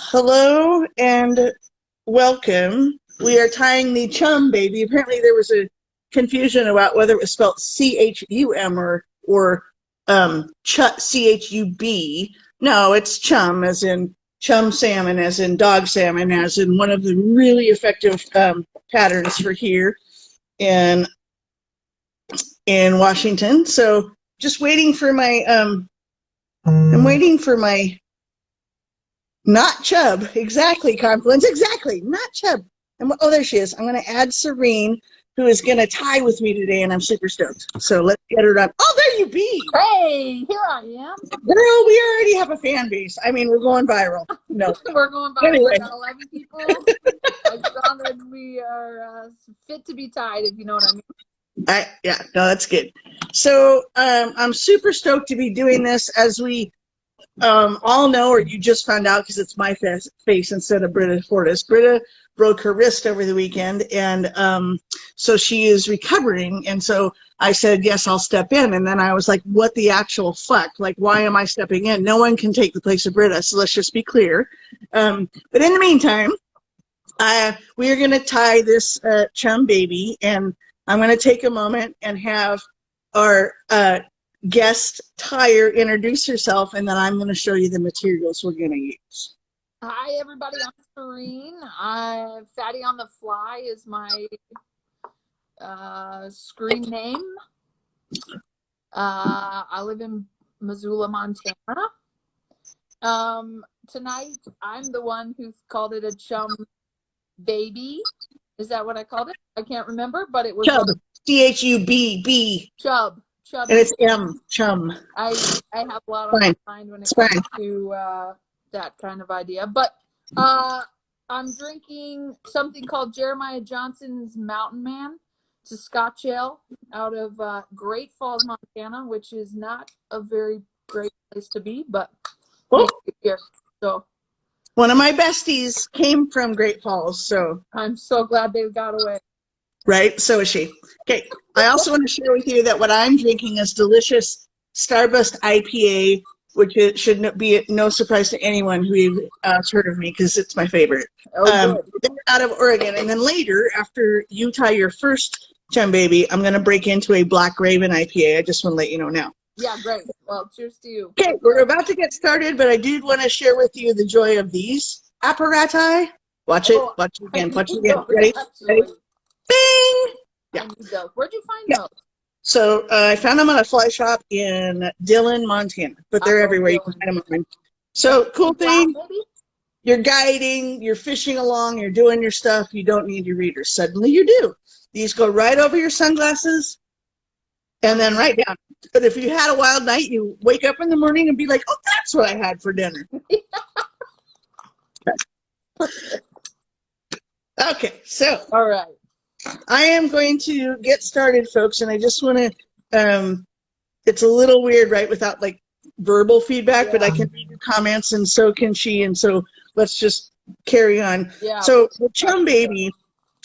Hello and welcome. We are tying the Chum Baby. Apparently there was a confusion about whether it was spelled C-H-U-M or C-H-U-B. No, it's chum, as in chum salmon, as in dog salmon, as in one of the really effective patterns for here in Washington. So just waiting for my I'm waiting for my not Chub. Exactly, Confluence. Exactly. Not Chub. And oh, there she is. I'm going to add Serene, who is going to tie with me today, and I'm super stoked. So let's get her done. Oh, there you be. Hey, here I am. Girl, we already have a fan base. I mean, we're going viral. No. We're going viral. Anyway. We got 11 people. I found that we are fit to be tied, if you know what I mean. Yeah, no, that's good. So I'm super stoked to be doing this. As we all know, or you just found out because it's my face instead of Britta Fortis. Britta broke her wrist over the weekend, and so she is recovering. And so I said, yes, I'll step in. And then I was like, what the actual fuck? Like, why am I stepping in? No one can take the place of Britta, so let's just be clear. But in the meantime, we are going to tie this Chum Baby, and I'm going to take a moment and have our guest tire introduce herself, and then I'm going to show you the materials we're going to use. Hi, everybody. I'm Serene. Fatty on the Fly is my screen name. I live in Missoula, Montana. Tonight, I'm the one who called it a Chum Baby. Is that what I called it? I can't remember, but it was Chub. C-H-U-B-B. Chub. And it's M. Chum. I have a lot on my mind when it comes to that kind of idea. But I'm drinking something called Jeremiah Johnson's Mountain Man. It's a Scotch ale out of Great Falls, Montana, which is not a very great place to be, but here. So one of my besties came from Great Falls, so I'm so glad they got away. Right, so is she. Okay, I also want to share with you that what I'm drinking is delicious Starburst IPA, which it should be no surprise to anyone who has heard of me, because it's my favorite. Out of Oregon. And then later, after you tie your first Chum Baby, I'm going to break into a Black Raven IPA. I just want to let you know now. Yeah, great. Well, cheers to you. Okay, we're about to get started, but I did want to share with you the joy of these apparati. Watch it. Watch it again. Watch it again. Ready? Ready? Bing! Yeah. Where'd you find those? So I found them at a fly shop in Dillon, Montana, but they're everywhere. You can find them online. So cool thing, you're guiding, you're fishing along, you're doing your stuff. You don't need your readers. Suddenly you do. These go right over your sunglasses and then right down. But if you had a wild night, you wake up in the morning and be like, oh, that's what I had for dinner. Okay, so. All right. I am going to get started, folks, and I just want to, it's a little weird, right, without, like, verbal feedback, but I can read your comments, and so can she, and so let's just carry on. Yeah. So the Chum Baby,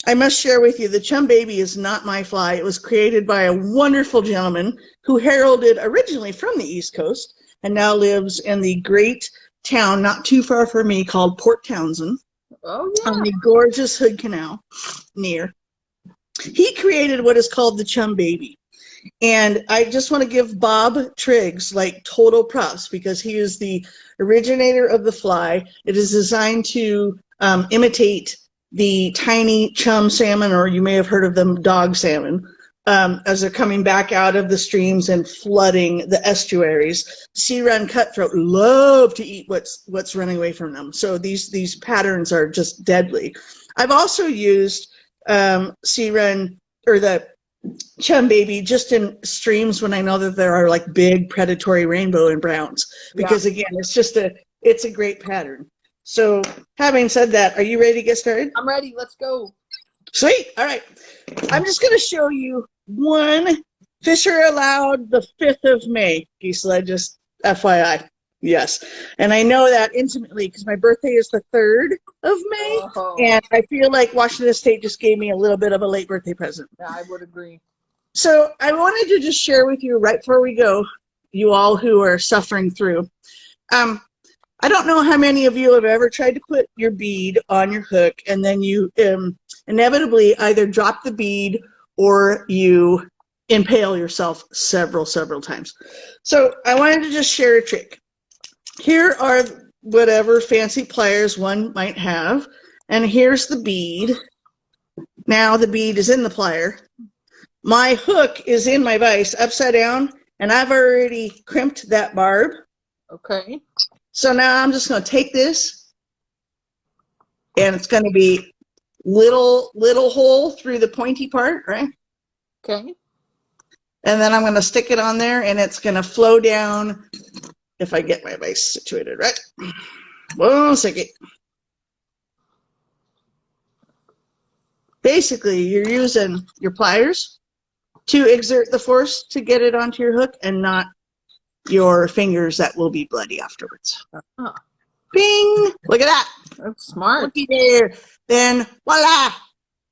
I must share with you, the Chum Baby is not my fly. It was created by a wonderful gentleman who heralded originally from the East Coast and now lives in the great town not too far from me called Port Townsend. Oh, yeah. On the gorgeous Hood Canal near. He created what is called the Chum Baby. And I just want to give Bob Triggs like total props because he is the originator of the fly. It is designed to imitate the tiny chum salmon, or you may have heard of them, dog salmon, as they're coming back out of the streams and flooding the estuaries. Sea run cutthroat love to eat what's running away from them. So these patterns are just deadly. I've also used sea run or the Chum Baby just in streams when I know that there are like big predatory rainbow and browns, because again, it's a great pattern. So having said that, are you ready to get started? I'm ready. Let's go. Sweet. All right. I'm just going to show you one. Fish are allowed the 5th of May, Gisela, just FYI. Yes. And I know that intimately because my birthday is the 3rd of May. Oh. And I feel like Washington State just gave me a little bit of a late birthday present. Yeah, I would agree. So I wanted to just share with you right before we go, you all who are suffering through, I don't know how many of you have ever tried to put your bead on your hook and then you inevitably either drop the bead or you impale yourself several times. So I wanted to just share a trick. Here are whatever fancy pliers one might have, and here's the bead. Now the bead is in the plier. My hook is in my vise upside down, and I've already crimped that barb. Okay. So now I'm just going to take this, and it's going to be little hole through the pointy part, right? Okay. And then I'm going to stick it on there, and it's going to flow down if I get my vise situated, right? 1 second. Basically, you're using your pliers to exert the force to get it onto your hook and not your fingers that will be bloody afterwards. Oh. Bing! Look at that. That's smart. Looky there. Then voila!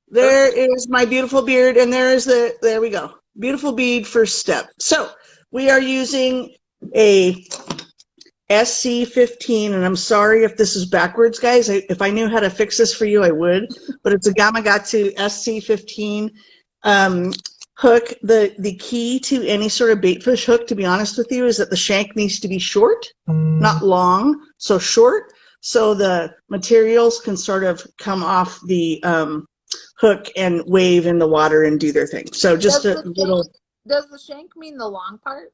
There is my beautiful beard, and there we go. Beautiful bead, first step. So we are using a SC15, and I'm sorry if this is backwards, guys. If I knew how to fix this for you, I would. But it's a Gamakatsu SC15 hook. The key to any sort of baitfish hook, to be honest with you, is that the shank needs to be short, not long, so short, so the materials can sort of come off the hook and wave in the water and do their thing. So just a little. Does the shank mean the long part?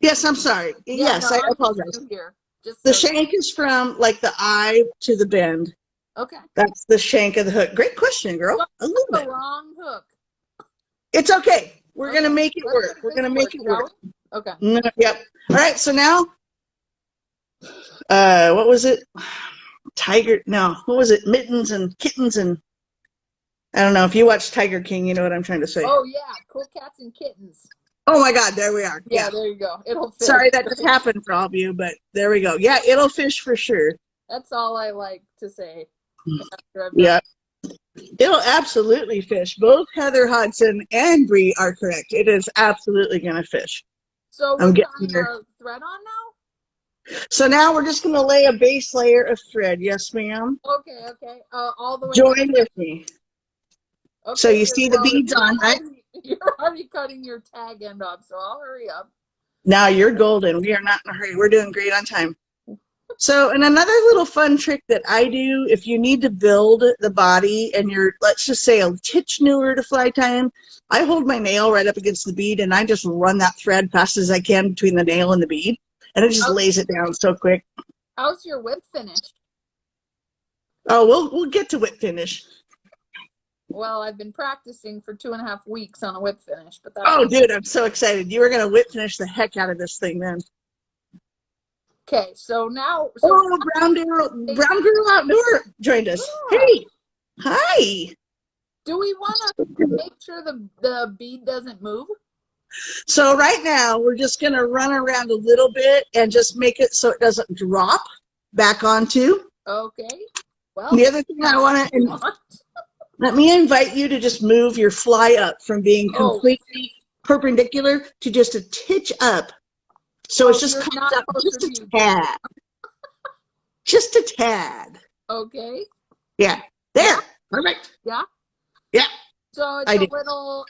Yes, I'm sorry. Yeah, yes, no, I apologize. Here. Just the so shank is from like the eye to the bend. Okay. That's the shank of the hook. Great question, girl. I love the it. wrong hook. It's okay. We're going to make it work. We're going to make it work. Okay. Yep. All right. So now, what was it? Tiger. No, what was it? Mittens and kittens and I don't know. If you watch Tiger King, you know what I'm trying to say. Oh, yeah. Cool cats and kittens. Oh, my God. There we are. Yeah, there you go. It'll fish. Sorry that just happened for all of you, but there we go. Yeah, it'll fish for sure. That's all I like to say. Yeah. It'll absolutely fish. Both Heather Hodson and Bree are correct. It is absolutely going to fish. So we're tying our thread on now? So now we're just going to lay a base layer of thread. Yes, ma'am. Okay, okay. All the way. Join with me. Okay, so you see the beads on, right? You're already cutting your tag end off, so I'll hurry up. Now you're golden. We are not in a hurry. We're doing great on time. So, and another little fun trick that I do, if you need to build the body and you're, let's just say, a titch newer to fly tying, I hold my nail right up against the bead and I just run that thread fast as I can between the nail and the bead, and it just lays it down so quick. How's your whip finish? Oh, we'll get to whip finish. Well, I've been practicing for 2.5 weeks on a whip finish, but that's dude, I'm so excited. You were gonna whip finish the heck out of this thing, then. Okay, so now. Brown Girl Outdoor joined us. Yeah. Hey, hi. Do we want to make sure the bead doesn't move? So right now we're just gonna run around a little bit and just make it so it doesn't drop back onto. Okay. Well. The other thing I want to. Let me invite you to just move your fly up from being completely perpendicular to just a titch up. So it's just comes up just a tad. Just a tad. Okay. Yeah. There. Perfect. Yeah? Yeah. So it's a little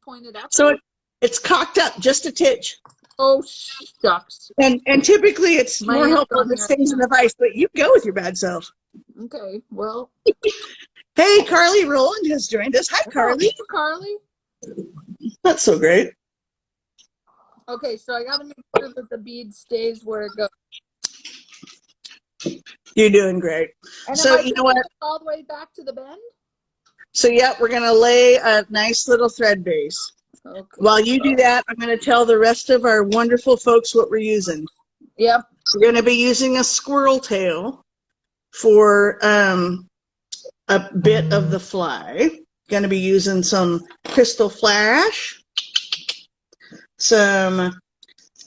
pointed up. So it's cocked up just a titch. Oh, shucks. And typically it's more helpful if it stays in the vise, but you go with your bad self. Okay. Well. Hey, Carly Rowland has joined us. Hi, Carly. Oh, Carly. That's so great. Okay, so I got to make sure that the bead stays where it goes. You're doing great. And so you know what? All the way back to the bend? So yeah, we're going to lay a nice little thread base. Okay. While you do that, I'm going to tell the rest of our wonderful folks what we're using. Yep. We're going to be using a squirrel tail for a bit of the fly. Going to be using some crystal flash, some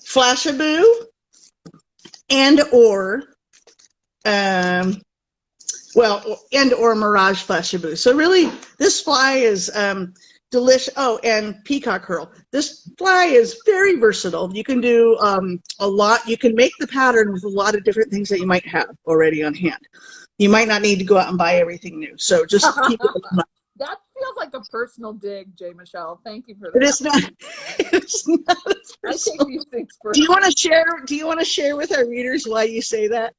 flashaboo, and or mirage flashaboo. So really, this fly is delicious. Oh, and peacock herl. This fly is very versatile. You can do a lot. You can make the pattern with a lot of different things that you might have already on hand. You might not need to go out and buy everything new. So just keep it in mind. That feels like a personal dig, J. Michelle. Thank you for that. It is not. It's not I take these things personal. Do you want to share? Do you want to share with our readers why you say that?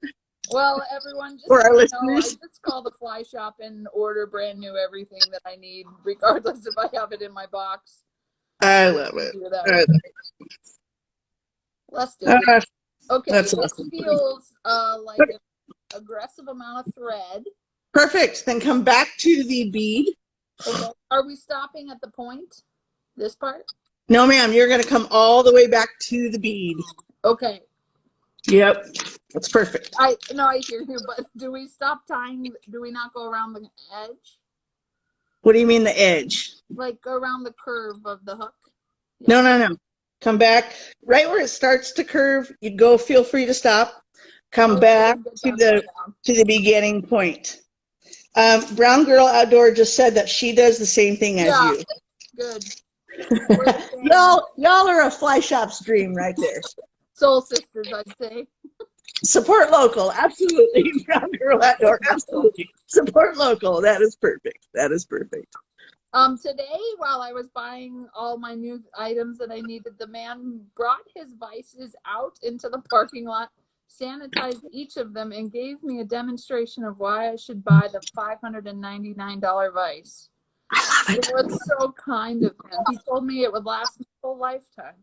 Well, everyone, just or our I listeners, just call the fly shop and order brand new everything that I need, regardless if I have it in my box. I love it. Let's do it. Okay, that's this awesome. feels like an aggressive amount of thread. Perfect. Then come back to the bead. Okay. Are we stopping at the point? This part? No, ma'am. You're going to come all the way back to the bead. Okay. Yep. That's perfect. I hear you, but do we stop tying? Do we not go around the edge? What do you mean the edge? Like go around the curve of the hook? Yeah. No. Come back right where it starts to curve. You go. Feel free to stop. Come back to the beginning point. Brown Girl Outdoor just said that she does the same thing as you. Good. y'all are a fly shop's dream right there. Soul sisters, I'd say. Support local, absolutely. Brown Girl Outdoor, absolutely. Support local. That is perfect. That is perfect. Today, while I was buying all my new items that I needed, the man brought his vices out into the parking lot, sanitized each of them, and gave me a demonstration of why I should buy the $599 vise. I love it. It was so kind of him. He told me it would last my whole lifetime.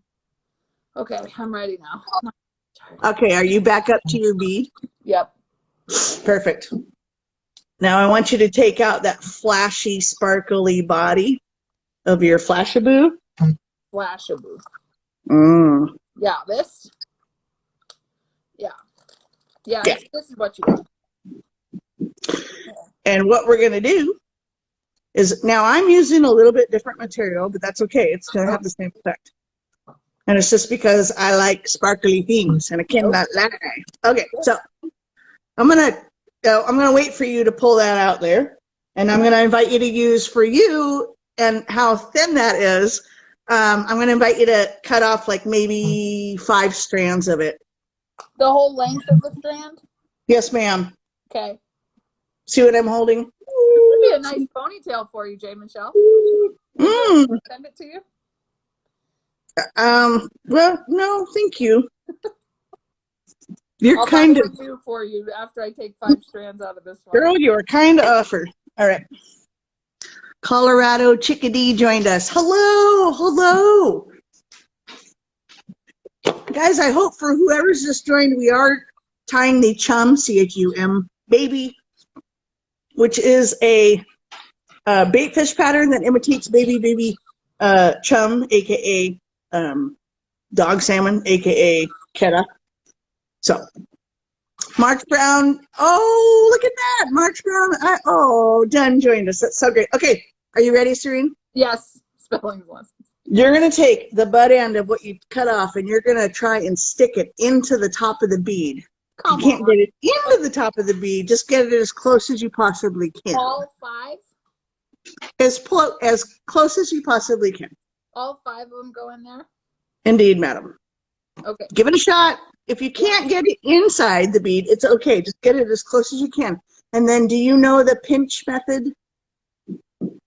Okay, I'm ready now. Okay, are you back up to your bead? Yep. Perfect. Now I want you to take out that flashy, sparkly body of your Flashaboo. Flashaboo. Mm. Yeah, this? Yeah. This is what you want. And what we're going to do is, now I'm using a little bit different material, but that's okay. It's going to have the same effect. And it's just because I like sparkly things and I cannot lie. Okay, so I'm gonna wait for you to pull that out there, and I'm gonna invite you to use, for you and how thin that is, I'm gonna invite you to cut off like maybe 5 strands of it. The whole length of the strand? Yes, ma'am. Okay. See what I'm holding? This would be a nice ponytail for you, J. Michelle. Send it to you? Well, no, thank you. You're I'll kind of do for you after I take 5 strands out of this one. Girl, you are kind of offered. All right. Colorado Chickadee joined us. Hello. Guys, I hope for whoever's just joined, we are tying the Chum, C-H-U-M, Baby, which is a bait fish pattern that imitates baby chum, aka dog salmon, aka keta. So, March Brown. Oh, look at that, March Brown. Dunn joined us. That's so great. Okay, are you ready, Serene? Yes. Spelling lessons. You're gonna take the butt end of what you cut off, and you're gonna try and stick it into the top of the bead. You can't get it into the top of the bead. Just get it as close as you possibly can. All 5? As close as you possibly can. All 5 of them go in there? Indeed, madam. Okay. Give it a shot. If you can't get it inside the bead, it's okay. Just get it as close as you can. And then, do you know the pinch method?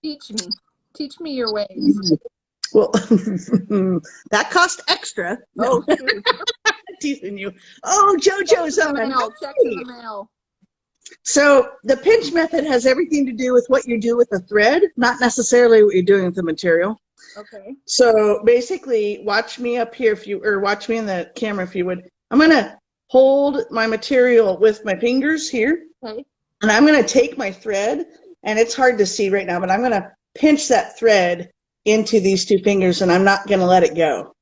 Teach me your ways. Well, that cost extra. Oh, Teasing you. Oh, JoJo's on. Check in the mail. So the pinch method has everything to do with what you do with the thread, not necessarily what you're doing with the material. Okay. So basically, watch me up here watch me in the camera if you would. I'm gonna hold my material with my fingers here. Okay. And I'm gonna take my thread, and it's hard to see right now, but I'm gonna pinch that thread into these 2 fingers, and I'm not gonna let it go.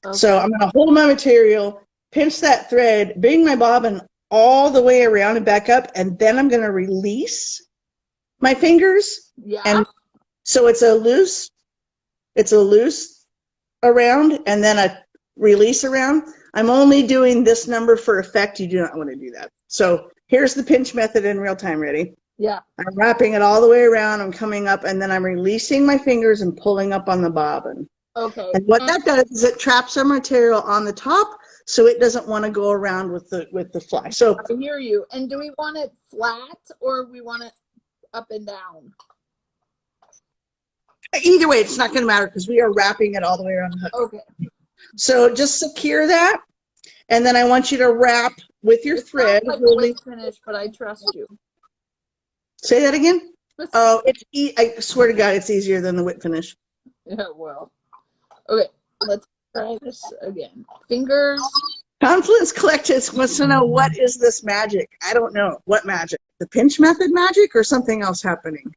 Okay. So I'm gonna hold my material, pinch that thread, bring my bobbin all the way around and back up, and then I'm gonna release my fingers. Yeah. And so it's a loose around and then a release around. I'm only doing this number for effect. You do not want to do that. So here's the pinch method in real time. Ready? Yeah. I'm wrapping it all the way around. I'm coming up, and then I'm releasing my fingers and pulling up on the bobbin. Okay. And what that does is it traps our material on the top, so it doesn't want to go around with the fly. So I hear you. And do we want it flat or we want it up and down? either way, it's not going to matter because we are wrapping it all the way around the hook. Okay. So just secure that, and then I want you to wrap with your thread. Like weight finish, but I trust you. Say that again. Oh, I swear to God, it's easier than the whip finish. Yeah, well. Okay, let's try this again. Fingers. Confluence Collectors wants to know, what is this magic? I don't know. What magic? The pinch method magic or something else happening?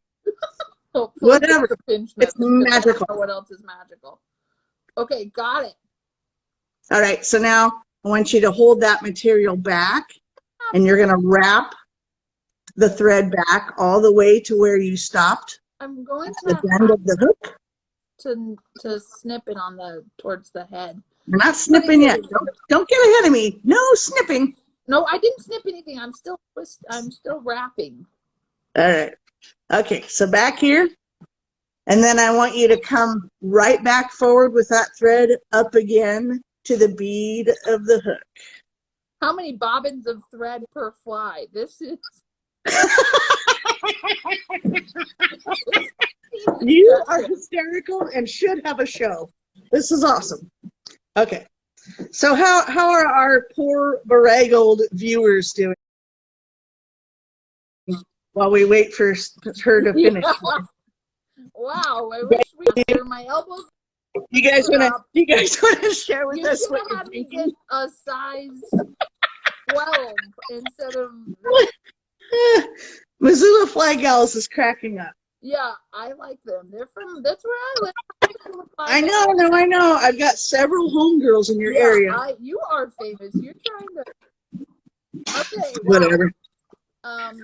Whatever. The pinch it's method. magical. I don't know what else is magical? Okay, got it. All right, so now I want you to hold that material back, and you're going to wrap the thread back all the way to where you stopped. I'm going to the bend of the hook. To snip it on towards the head. We're not snipping yet. Don't get ahead of me. No snipping. No, I didn't snip anything. I'm still wrapping. All right. Okay, so back here. And then I want you to come right back forward with that thread up again to the bead of the hook. How many bobbins of thread per fly? This is... You are hysterical and should have a show. This is awesome. Okay. So how are our poor beraggled viewers doing while we wait for her to finish? Yeah. Wow, I wish we had my elbows. You guys wanna share with us what you're thinking? thinking? A size 12 instead of... Missoula Fly Gals is cracking up. Yeah, I like them. That's where I live. I know. I've got several homegirls in your area. You are famous. You're trying to... Okay. Whatever.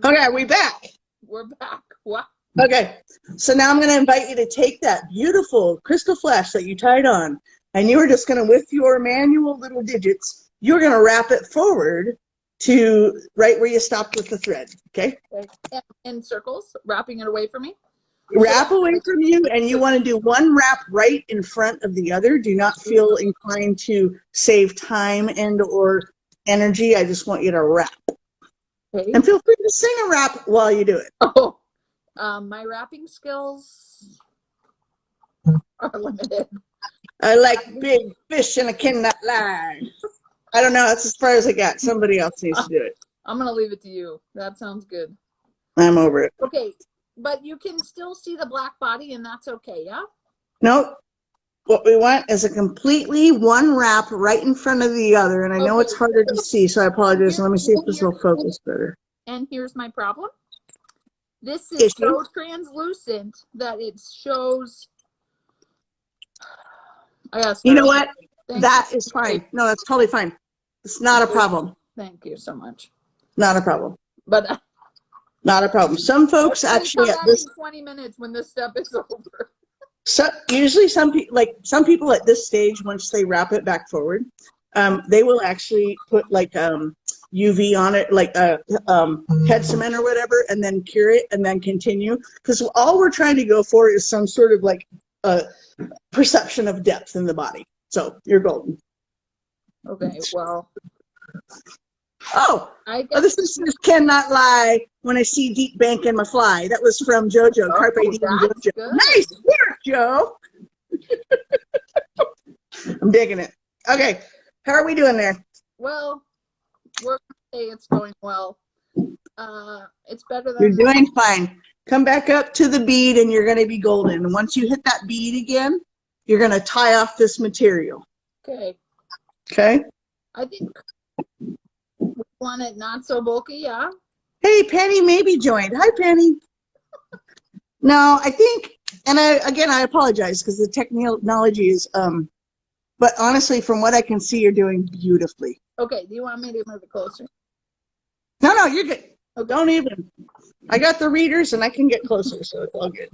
Okay, are we back? We're back. Wow. Okay, so now I'm going to invite you to take that beautiful crystal flash that you tied on, and you are just going to, with your manual little digits, you're going to wrap it forward to right where you stopped with the thread, okay? In circles, wrapping it away from me? Wrap away from you, and you want to do one wrap right in front of the other. Do not feel inclined to save time and or energy. I just want you to wrap. Okay. And feel free to sing a rap while you do it. Oh. My wrapping skills are limited. I like big fish and I cannot lie. I don't know. That's as far as I got. Somebody else needs to do it. I'm going to leave it to you. That sounds good. I'm over it. Okay. But you can still see the black body, and that's okay, yeah? Nope. What we want is a completely one wrap right in front of the other. And I know it's harder to see, so I apologize. Let me see if this will focus better. And here's my problem. This is so translucent that it shows. You know what? That is fine. No, that's totally fine. It's not a problem. Thank you so much. Not a problem. But not a problem. Some folks actually at this 20 minutes when this step is over. So usually some people at this stage, once they wrap it back forward, they will actually put like UV on it, like head cement or whatever, and then cure it and then continue. Because all we're trying to go for is some sort of like perception of depth in the body. So you're golden. Okay, well. This is just cannot lie when I see deep bank in my fly. That was from JoJo. Carpe Diem JoJo. Good. Nice work, Joe. I'm digging it. Okay, how are we doing there? Well, we're gonna say it's going well. It's better than you're doing fine. Come back up to the bead, and you're going to be golden. And once you hit that bead again, you're going to tie off this material. Okay. Okay. I think we want it not so bulky, yeah. Hey, Penny maybe joined. Hi, Penny. No, I think, and I apologize because the technology is, but honestly, from what I can see, you're doing beautifully. Okay, do you want me to move it closer? No, you're good. Okay. Don't even. I got the readers and I can get closer, so it's all good.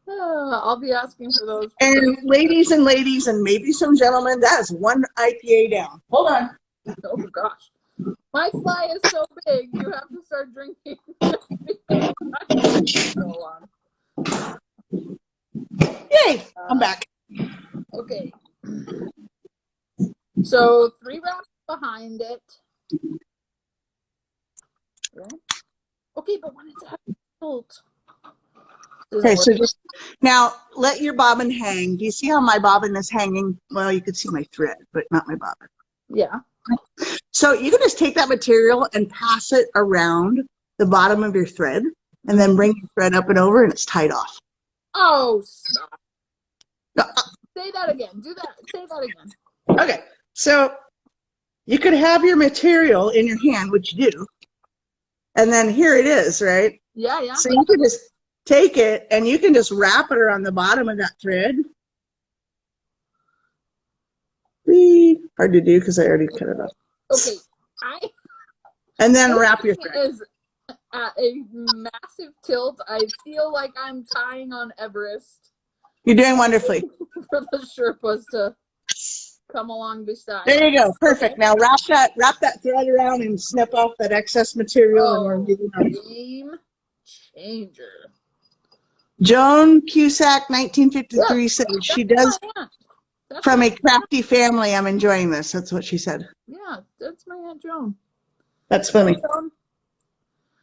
I'll be asking for those. And ladies and maybe some gentlemen, that is one IPA down. Hold on. Oh, gosh. My fly is so big, you have to start drinking. So long. Yay! I'm back. Okay. So 3 wraps behind it. Right? Okay, but when it's out. Okay, so just now let your bobbin hang. Do you see how my bobbin is hanging? Well, you can see my thread, but not my bobbin. Yeah. So you can just take that material and pass it around the bottom of your thread, and then bring your thread up and over, and it's tied off. Oh, stop. Say that again. Do that. Say that again. Okay, so you could have your material in your hand, which you do, and then here it is, right? Yeah, yeah. So you can just take it, and you can just wrap it around the bottom of that thread. Hard to do because I already cut it off. Okay, and then wrap your thread. Is at a massive tilt. I feel like I'm tying on Everest. You're doing wonderfully. For the Sherpas to come along beside. There you go. Perfect. Now wrap that thread around and snip off that excess material. Oh, and we're game changer. Joan Cusack, 1953, said she does from a crafty family. I'm enjoying this. That's what she said. Yeah, that's my Aunt Joan. That's funny.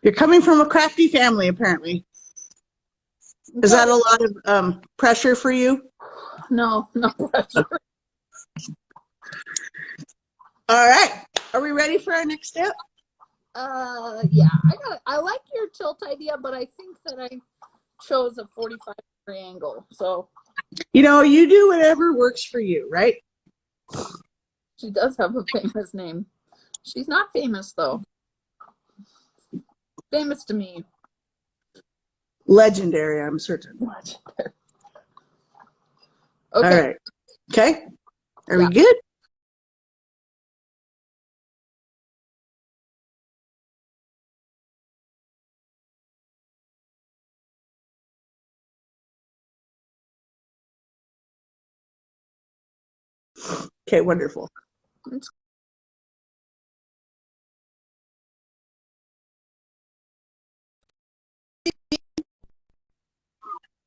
You're coming from a crafty family, apparently. Is that a lot of pressure for you? No, no pressure. All right. Are we ready for our next step? Yeah. I like your tilt idea, but I think that I chose a 45-degree angle. So. You know, you do whatever works for you, right? She does have a famous name. She's not famous, though. Famous to me. Legendary, I'm certain. Legendary. Okay. All right. Okay. Are we good? Okay, wonderful.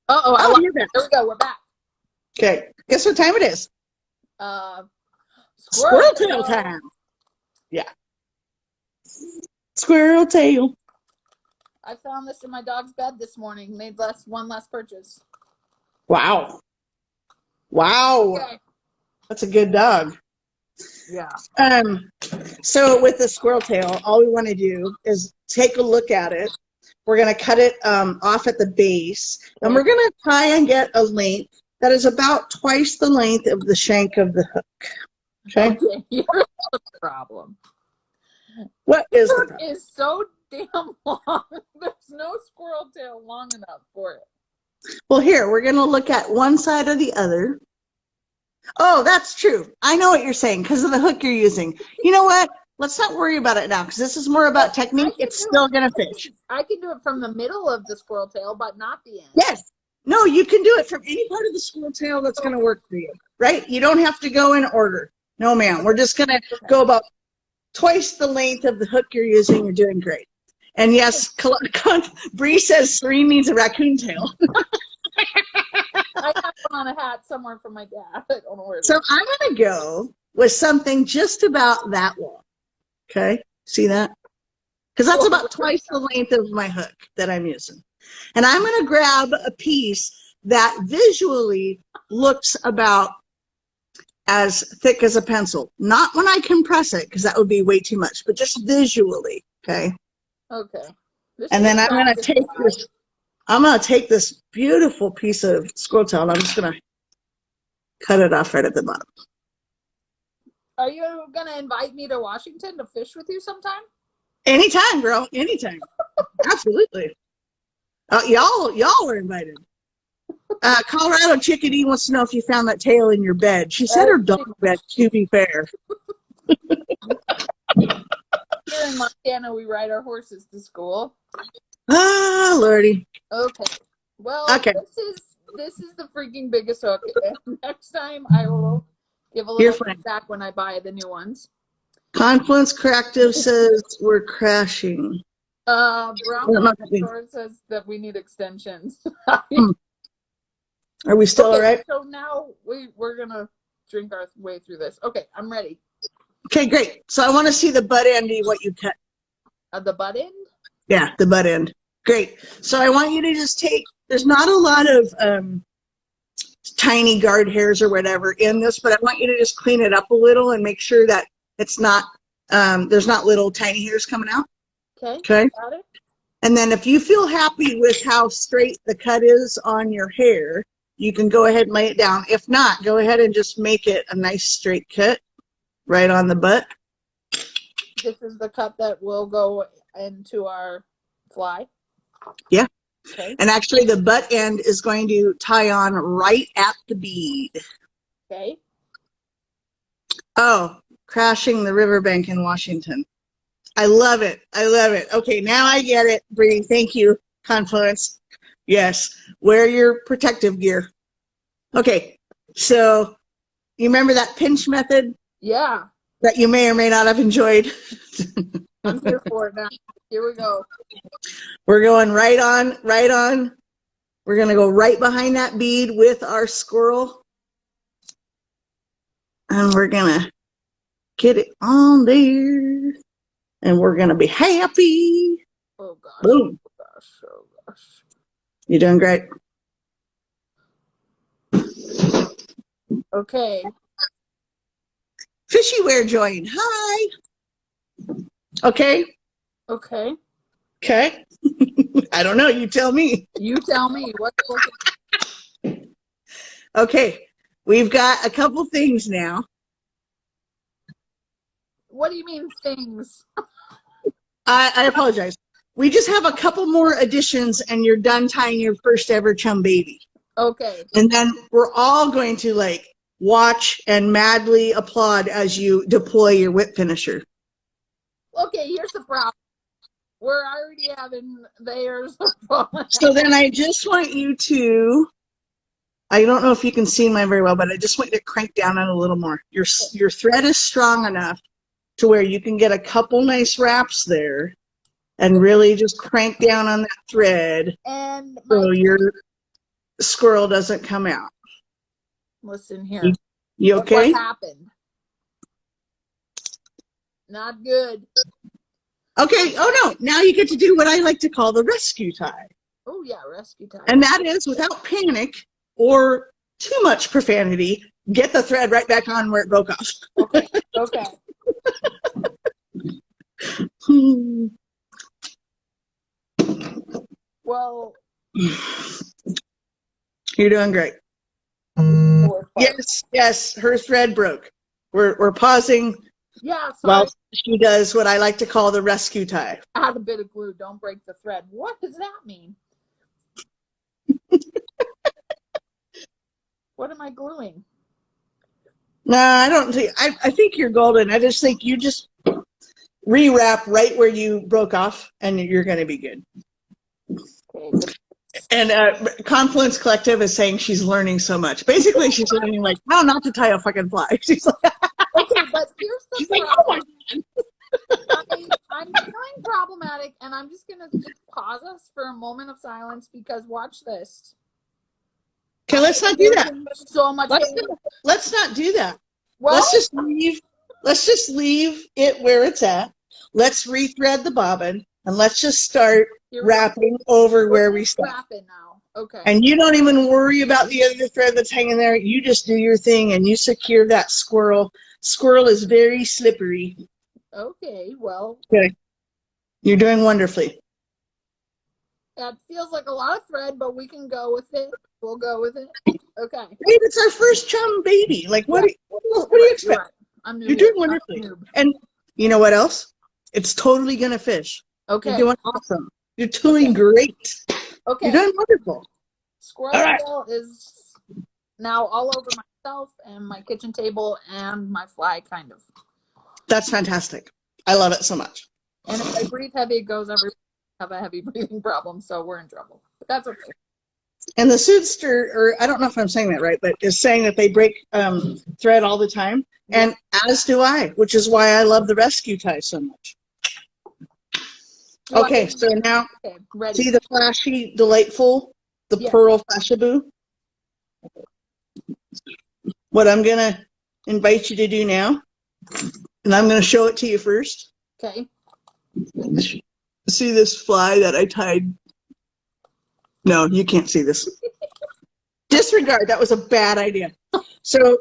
Oh, there we go. We're back. Okay. Guess what time it is? Squirrel tail time. Yeah. Squirrel tail. I found this in my dog's bed this morning. Made one last purchase. Wow. Wow. Okay. That's a good dog. Yeah. So with the squirrel tail, all we want to do is take a look at it. We're going to cut it off at the base, and we're going to try and get a length that is about twice the length of the shank of the hook. Okay? Here's the problem. What is the problem? It's so damn long. There's no squirrel tail long enough for it. Well, here, we're going to look at one side or the other. Oh, that's true. I know what you're saying because of the hook you're using. You know what? Let's not worry about it now because this is more about technique. It's still going to fish. I can do it from the middle of the squirrel tail, but not the end. Yes. No, you can do it from any part of the squirrel tail that's going to work for you, right? You don't have to go in order. No, ma'am. We're just going to go about twice the length of the hook you're using. You're doing great. And yes, Bree says Serene needs a raccoon tail. I have one on a hat somewhere from my dad. I don't know where it is. So I'm going to go with something just about that long. Okay, see that? Because that's about twice the length of my hook that I'm using. And I'm going to grab a piece that visually looks about as thick as a pencil. Not when I compress it, because that would be way too much, but just visually, okay? Okay. And then I'm going to take this. I'm going to take this beautiful piece of squirrel tail, and I'm just going to cut it off right at the bottom. Are you going to invite me to Washington to fish with you sometime? Anytime, girl. Anytime. Absolutely. Y'all are invited. Colorado Chickadee wants to know if you found that tail in your bed. She said her dog bed, to be fair. Here in Montana, we ride our horses to school. Ah, Lordy. Okay. Well, okay. This is the freaking biggest hook. Next time I will give a little feedback when I buy the new ones. Confluence Corrective says we're crashing. Brown Sword says that we need extensions. Are we still all right? So now we're gonna drink our way through this. Okay, I'm ready. Okay, great. So I want to see the butt end, what you cut. The butt end? Yeah, the butt end. Great. So I want you to just take, there's not a lot of tiny guard hairs or whatever in this, but I want you to just clean it up a little and make sure that it's not, there's not little tiny hairs coming out. Okay. Got it. And then if you feel happy with how straight the cut is on your hair, you can go ahead and lay it down. If not, go ahead and just make it a nice straight cut right on the butt. This is the cut that will go into our fly? Yeah. Okay. And actually the butt end is going to tie on right at the bead. Okay. Oh, crashing the riverbank in Washington. I love it. I love it. Okay, now I get it, Bree. Thank you, Confluence. Yes, wear your protective gear. Okay, so you remember that pinch method? Yeah. That you may or may not have enjoyed. I'm here for it now. Here we go. We're going right on, right on. We're going to go right behind that bead with our squirrel. And we're going to get it on there. And we're going to be happy. Oh, gosh. Boom. Oh, gosh. Oh, gosh. You're doing great. Okay. Fishy Wear join. Hi. Okay. Okay. Okay. I don't know. You tell me. You tell me. What's working? Okay. We've got a couple things now. What do you mean things? I apologize. We just have a couple more additions and you're done tying your first ever Chum Baby. Okay. And then we're all going to like watch and madly applaud as you deploy your whip finisher. Okay, here's the problem. We're already having the hairs. So then I just want you to, I don't know if you can see mine very well, but I just want you to crank down on a little more. Your thread is strong enough to where you can get a couple nice wraps there and really just crank down on that thread and so your squirrel doesn't come out. Listen here. You okay? What happened? Not good. Okay. Oh, no. Now you get to do what I like to call the rescue tie. Oh, yeah, rescue tie. And that is, without panic or too much profanity, get the thread right back on where it broke off. Okay. Okay. Well, you're doing great. Yes, yes, her thread broke. We're pausing. Yeah, sorry. While she does what I like to call the rescue tie. Add a bit of glue. Don't break the thread. What does that mean? What am I gluing? No, I don't think. I think you're golden. I just think you just rewrap right where you broke off, and you're going to be good. Okay. And Confluence Collective is saying she's learning so much. Basically, she's learning like how not to tie a fucking fly. She's like, okay, but here's the problem. I'm feeling problematic, and I'm just gonna pause us for a moment of silence because watch this. Okay, let's not do that. So much. Let's not do that. Well, let's just leave it where it's at. Let's rethread the bobbin, and let's just start wrapping over where we start. Wrapping now. Okay. And you don't even worry about the other thread that's hanging there. You just do your thing, and you secure that squirrel. Squirrel is very slippery. Okay, well. Okay. You're doing wonderfully. That feels like a lot of thread, but we can go with it. We'll go with it. Okay. Babe, it's our first Chum Baby. Like, what do you expect? Right. You're doing wonderfully. And you know what else? It's totally going to fish. Okay. You're doing awesome. You're doing great. Okay. You're doing wonderful. Squirrel tail is now all over myself and my kitchen table and my fly, kind of. That's fantastic. I love it so much. And if I breathe heavy, it goes everywhere. I have a heavy breathing problem, so we're in trouble. But that's okay. And the sudester, or I don't know if I'm saying that right, but is saying that they break thread all the time. And as do I, which is why I love the rescue tie so much. Okay, so now see the flashy, delightful, the pearl flashaboo? What I'm going to invite you to do now, and I'm going to show it to you first. Okay. See this fly that I tied? No, you can't see this. Disregard, that was a bad idea. So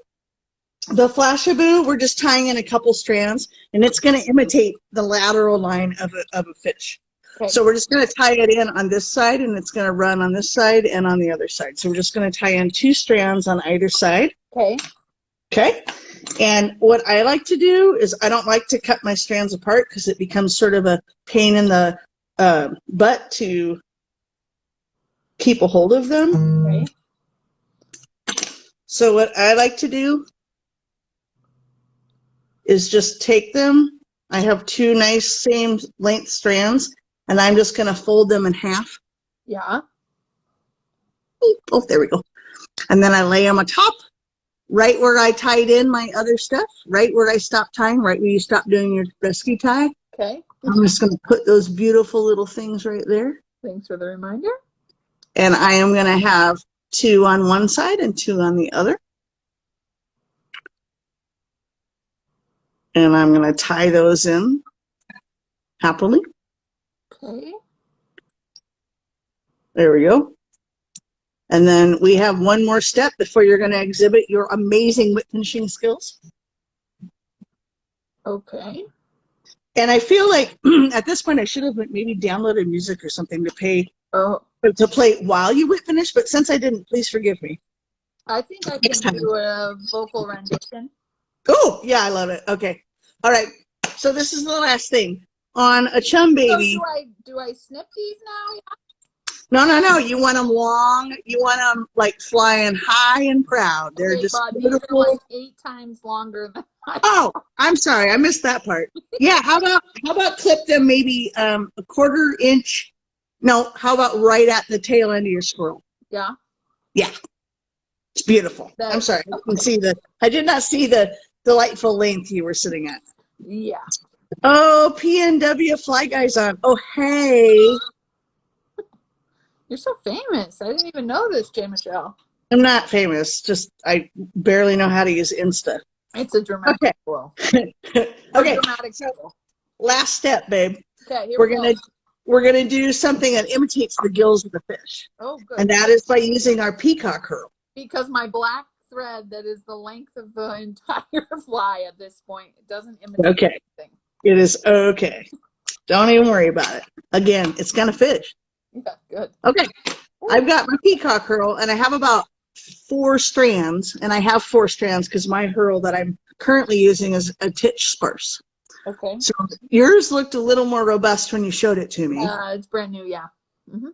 the flashaboo, we're just tying in a couple strands, and it's going to imitate the lateral line of a fish. Okay. So we're just going to tie it in on this side, and it's going to run on this side and on the other side. So we're just going to tie in 2 strands on either side. Okay. Okay. And what I like to do is I don't like to cut my strands apart because it becomes sort of a pain in the butt to keep a hold of them. Okay. So what I like to do is just take them. I have 2 nice same length strands, and I'm just going to fold them in half. Yeah. Oh, there we go. And then I lay them on top, right where I tied in my other stuff, right where I stopped tying, right where you stopped doing your rescue tie. Okay. I'm just going to put those beautiful little things right there. Thanks for the reminder. And I am going to have 2 on one side and 2 on the other. And I'm going to tie those in happily. Okay. There we go. And then we have one more step before you're going to exhibit your amazing whip finishing skills. Okay. And I feel like at this point I should have maybe downloaded music or something to play while you whip finish, but since I didn't, please forgive me. I think I can do a vocal rendition. Oh, yeah, I love it. Okay. All right. So this is the last thing. On a Chum Baby. So do I snip these now? No. You want them long. You want them like flying high and proud. They're just beautiful. These are like 8 times longer than Oh, I'm sorry. I missed that part. Yeah. How about clip them maybe a 1/4 inch? No. How about right at the tail end of your squirrel? Yeah. Yeah. It's beautiful. I'm sorry. I did not see the delightful length you were sitting at. Yeah. Oh, PNW Fly Guy's on. Oh, hey. You're so famous. I didn't even know this, J. Michelle. I'm not famous. Just I barely know how to use Insta. It's a dramatic flow. Okay. So, last step, babe. Okay. We're gonna do something that imitates the gills of the fish. Oh, good. And that is by using our peacock curl. Because my black thread that is the length of the entire fly at this point, it doesn't imitate anything. It is okay. Don't even worry about it. Again, it's gonna fish. Yeah, good. Okay. I've got my peacock curl, and I have about 4 strands, and I have 4 strands because my hurl that I'm currently using is a titch sparse. Okay. So yours looked a little more robust when you showed it to me. It's brand new, yeah. Mm-hmm.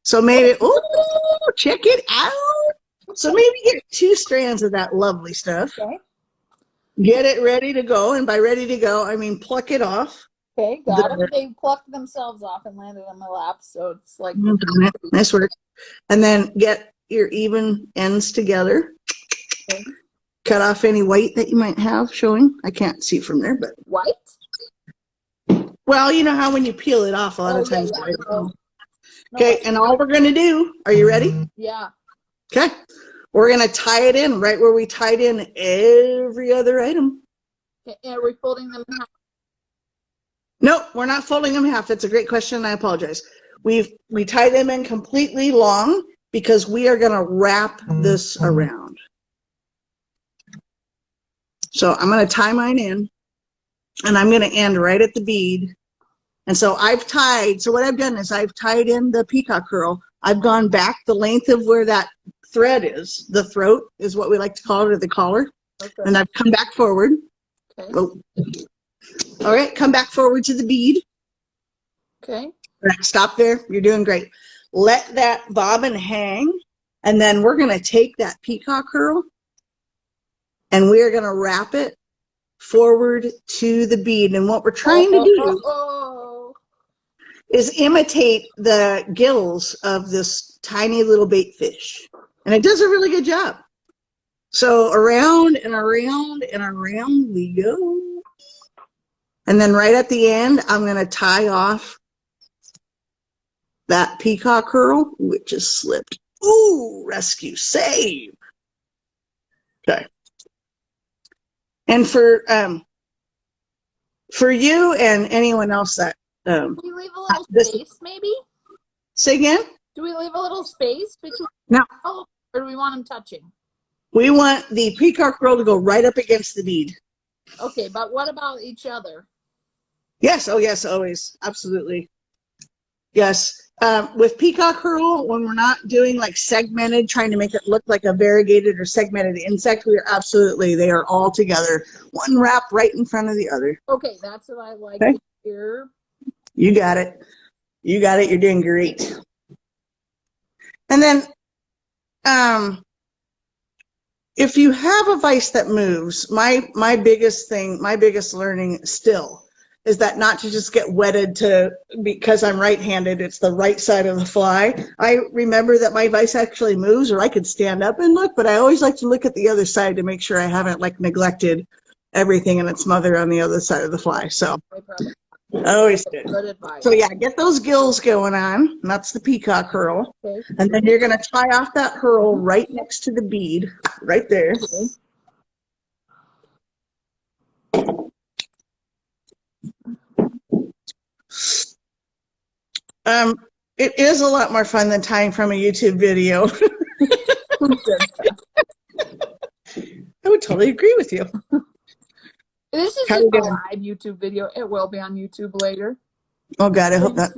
So maybe, oh, check it out. So maybe get 2 strands of that lovely stuff. Okay. Get it ready to go, and by ready to go, I mean pluck it off. Okay, got them. They plucked themselves off and landed on my lap, so it's like nice work. And then get your even ends together. Okay. Cut off any white that you might have showing. I can't see from there, but white. Well, you know how when you peel it off, a lot of times. Yeah. Oh. Okay, and all we're gonna do. Are you ready? Yeah. Okay, we're gonna tie it in right where we tied in every other item. Okay, are we folding them in half? Nope, we're not folding them in half. That's a great question. I apologize. We tie them in completely long because we are going to wrap this around. So I'm going to tie mine in, and I'm going to end right at the bead. And so what I've done is I've tied in the peacock curl. I've gone back the length of where that thread is. The throat is what we like to call it, or the collar. Okay. And I've come back forward. Okay. Oh. All right, come back forward to the bead. Okay. Stop there. You're doing great. Let that bobbin hang, and then we're going to take that peacock curl, and we're going to wrap it forward to the bead. And what we're trying to do is imitate the gills of this tiny little bait fish. And it does a really good job. So around and around and around we go. And then right at the end, I'm going to tie off that peacock curl, which is slipped. Ooh, rescue, save. Okay. And for you and anyone else that do we leave a little space, maybe? Say again? Do we leave a little space between? No. Or do we want them touching? We want the peacock curl to go right up against the bead. Okay, but what about each other? Yes. Oh, yes. Always. Absolutely. Yes. With peacock curl, when we're not doing like segmented, trying to make it look like a variegated or segmented insect, we are absolutely, they are all together. One wrap right in front of the other. Okay, that's what I like to hear. You got it. You got it. You're doing great. And then, if you have a vise that moves, my biggest learning still is that not to just get wedded to, because I'm right-handed, it's the right side of the fly. I remember that my vise actually moves, or I could stand up and look, but I always like to look at the other side to make sure I haven't like neglected everything and its mother on the other side of the fly. So I always do. Good advice. So yeah, get those gills going on. And that's the peacock curl. Okay. And then you're going to tie off that curl right next to the bead, right there. Okay. It is a lot more fun than tying from a YouTube video. I would totally agree with you. This is just a live YouTube video. It will be on YouTube later. Oh God, I hope not.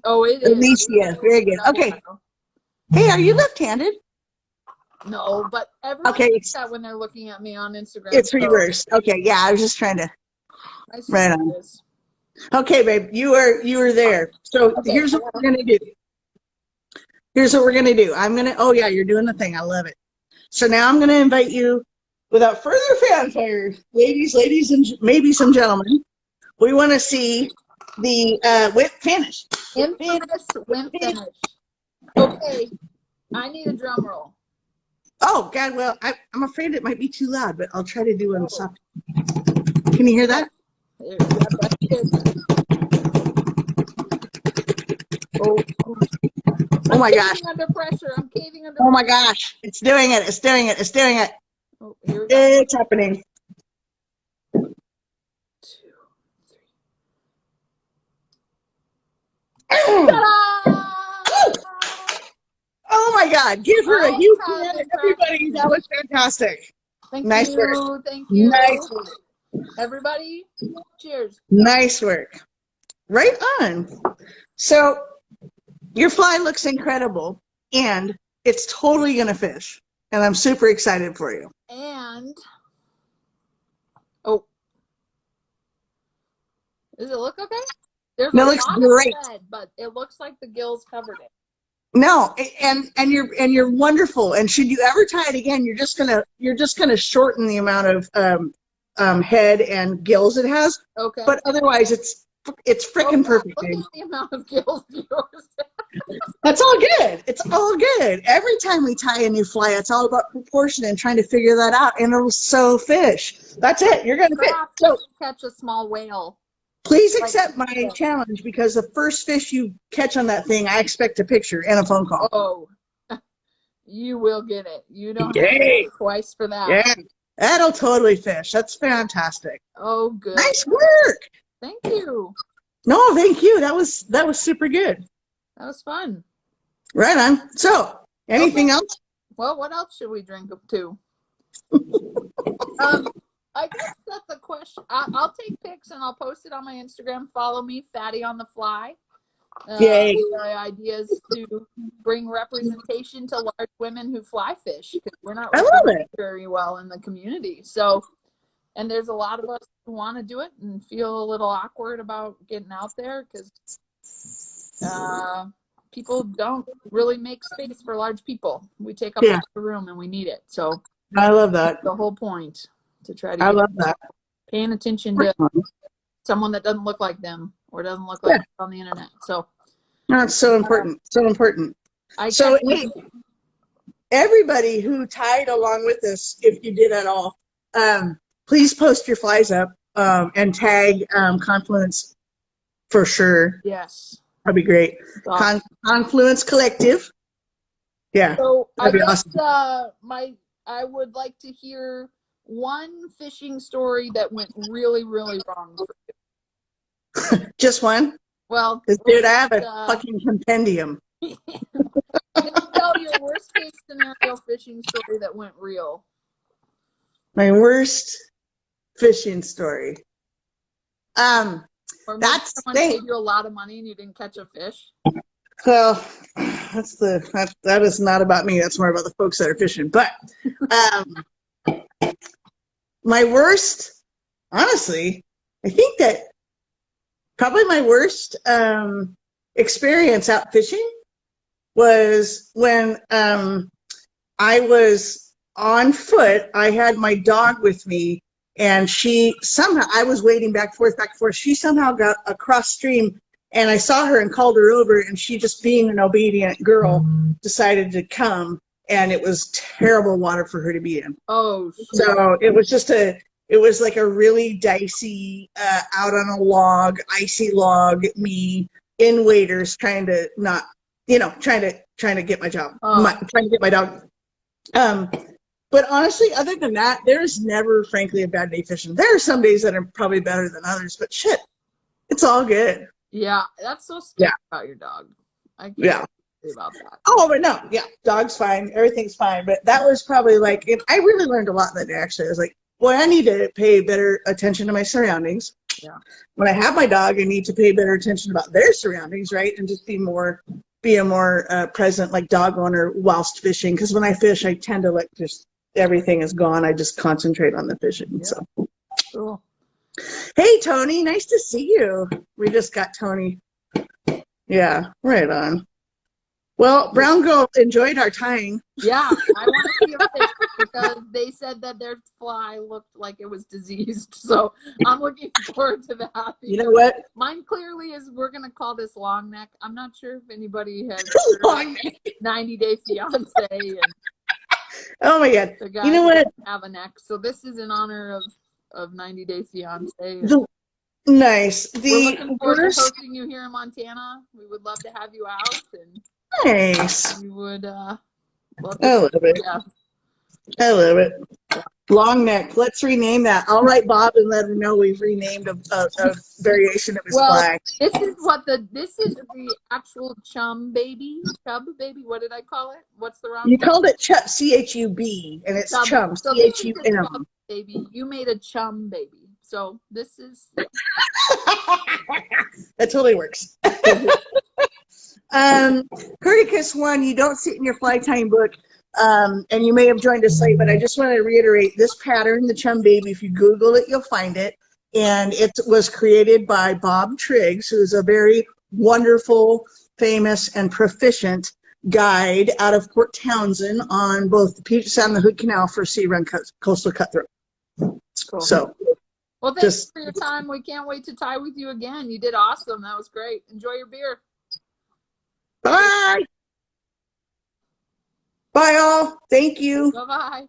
Oh, it is. Alicia, very good. Okay. Hey, are you left-handed? No, but everyone thinks that when they're looking at me on Instagram. It's reversed. Okay, yeah, I was just trying to. Right on. This. Okay, babe, you are there. So here's what we're gonna do. Here's what we're gonna do. Oh yeah, you're doing the thing. I love it. So now I'm gonna invite you, without further fanfare, ladies, and maybe some gentlemen, we want to see the whip finish. Infamous whip finish. Okay, I need a drum roll. Oh God, well, I'm afraid it might be too loud, but I'll try to do one soft. Can you hear that? Oh my gosh. Under pressure. I'm caving under pressure. My gosh. It's doing it. It's doing it. It's doing it. Oh, here we go. It's happening. 2, 3. Oh my God. Give her a huge hand, everybody. That was fantastic. Nice work. Thank you. Nice work. Everybody, cheers. Nice work. Right on. So your fly looks incredible, and it's totally going to fish, and I'm super excited for you. And, does it look okay? There's a looks great. Red, but it looks like the gills covered it. No, and you're wonderful. And should you ever tie it again, you're just gonna shorten the amount of head and gills it has. Okay. But otherwise, it's freaking perfect. Look at the amount of gills yours. That's all good. It's all good. Every time we tie a new fly, it's all about proportion and trying to figure that out. And it'll so fish. That's it. You're gonna fish. So catch a small whale. Please accept my challenge, because the first fish you catch on that thing, I expect a picture and a phone call. Oh, you will get it. You don't have to pay twice for that. Yeah, that'll totally fish. That's fantastic. Oh, good. Nice work. Thank you. No, thank you. That was super good. That was fun. Right on. So, anything else? Well, what else should we drink to? I guess that's a question. I'll take pics and I'll post it on my Instagram. Follow me, Fatty on the Fly. Yay. My idea is to bring representation to large women who fly fish, because we're not very well in the community. So, and there's a lot of us who want to do it and feel a little awkward about getting out there, because people don't really make space for large people. We take up the room and we need it. So I love that. The whole point. To try to I love that. Paying attention to someone that doesn't look like them or doesn't look like on the internet. So That's so important. So important. So hey, everybody who tied along with us, if you did at all, please post your flies up and tag Confluence for sure. Yes. That'd be great. Awesome. Confluence Collective. Yeah. So I guess awesome. I would like to hear one fishing story that went really, really wrong for you. Just one? Well, dude, I have a fucking compendium. Just tell your worst case scenario fishing story that went real. My worst fishing story. Or maybe someone paid you a lot of money and you didn't catch a fish. Well, that is not about me. That's more about the folks that are fishing. But my worst, honestly, I think that probably my worst experience out fishing was when I was on foot. I had my dog with me, and I was wading back and forth. She somehow got across stream, and I saw her and called her over, and she, just being an obedient girl, decided to come, and it was terrible water for her to be in. Oh, shit. So it was like a really dicey, out on a log, icy log, me in waders, trying to not, trying to get my job, trying to get my dog. But honestly, other than that, there's never, frankly, a bad day fishing. There are some days that are probably better than others, but shit, it's all good. Yeah, that's so scary about your dog. I can't say about that. Oh, but no, dog's fine. Everything's fine. But that was probably like, I really learned a lot that day, actually. I was like, boy, I need to pay better attention to my surroundings. Yeah. When I have my dog, I need to pay better attention about their surroundings, right? And just be a more present, like, dog owner whilst fishing. Because when I fish, I tend to like just everything is gone. I just concentrate on the fishing. Yeah. So cool. Hey, Tony, nice to see you. We just got Tony. Yeah, right on. Well, Brown Girl enjoyed our tying. Yeah, I want to see a fish because they said that their fly looked like it was diseased. So I'm looking forward to that. You know what? Mine clearly is, we're going to call this long neck. I'm not sure if anybody has heard 90 Day Fiance. And oh my God. You know what? Have a neck. So this is in honor of 90 Day Fiance. Nice. We're looking forward to hosting you here in Montana. We would love to have you out. And nice. We would I love it. Yeah. I love it. Long neck. Let's rename that. I'll write Bob and let him know we've renamed a variation of his flag. This is the actual Chum Baby. Chub Baby. What did I call it? What's the wrong? You called it Chub, CHUB, and it's Chum, so CHUM. Baby, you made a Chum Baby. So this is. That totally works. Courteous one, you don't sit in your fly tying book, and you may have joined us late, but I just want to reiterate this pattern, the Chum Baby. If you Google it, you'll find it. And it was created by Bob Triggs, who's a very wonderful, famous, and proficient guide out of Port Townsend on both the Puget Sound and the Hood Canal for sea run coastal cutthroat. Cool. So, well, thanks for your time. We can't wait to tie with you again. You did awesome. That was great. Enjoy your beer. Bye. Bye, all. Thank you. Bye-bye.